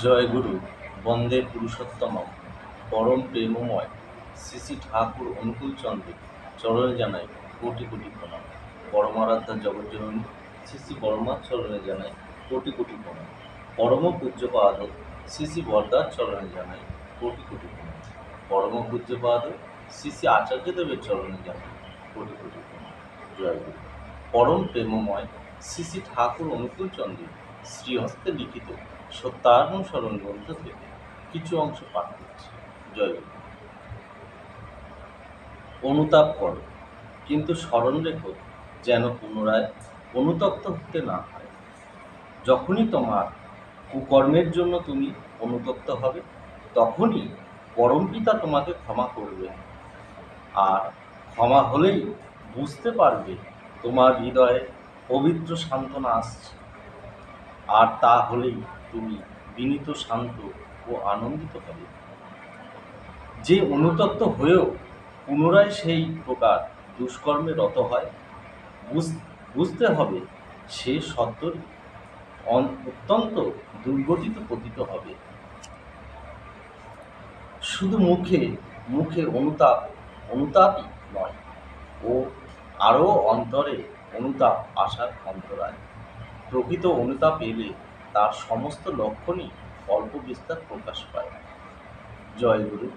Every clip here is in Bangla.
জয় গুরু, বন্দে পুরুষোত্তমম, পরম প্রেমময় শ্রী শ্রী ঠাকুর অনুকূলচন্দ্রের চরণে জানাই কোটি কোটি প্রণাম। পরমারাধ্যা জগজ্জননী শ্রী শ্রী বর্মার চরণে জানাই কোটি কোটি প্রণাম। পরম পূজ্যপাদ শ্রী শ্রী বরদার চরণে জানাই কোটি কোটি প্রণাম। পরম পূজ্যপাদ শ্রী শ্রী আচার্যদেবের চরণে জানাই কোটি কোটি প্রণাম। জয় গুরু। পরম প্রেমময় শ্রী শ্রী ঠাকুর অনুকূলচন্দ্রের শ্রীহস্তে লিখিত সত্যানুসরণ গ্রন্থ থেকে কিছু অংশ পাঠ করছি। জয় গুরু। অনুতাপ করো, কিন্তু স্মরণ রেখো যেন পুনরায় অনুতপ্ত হতে না হয়। যখনই তোমার কুকর্মের জন্য তুমি অনুতপ্ত হবে, তখনই পরমপিতা তোমাকে ক্ষমা করবে। আর ক্ষমা হলেই বুঝতে পারবে তোমার হৃদয়ে পবিত্র সান্ত্বনা আসছে। আর তা হলেই তুমি বিনীত, শান্ত ও আনন্দিত হবে। যে অনুতপ্ত হয়েও পুনরায় সেই প্রকার দুষ্কর্মে রত হয়, বুঝতে হবে সে সত্তরই অত্যন্ত দুর্গতিতে পতিত হবে। শুধু মুখে মুখে অনুতাপই নয়, ও আরও অন্তরে অনুতাপ আসার অন্তরায়। প্রকৃত অনুতাপ এলে তার সমস্ত লক্ষণই অল্প বিস্তার প্রকাশ পায়। জয় গুরু।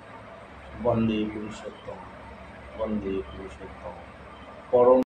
বন্দে পুরুষোত্তম, বন্দে পুরুষোত্তম, পরম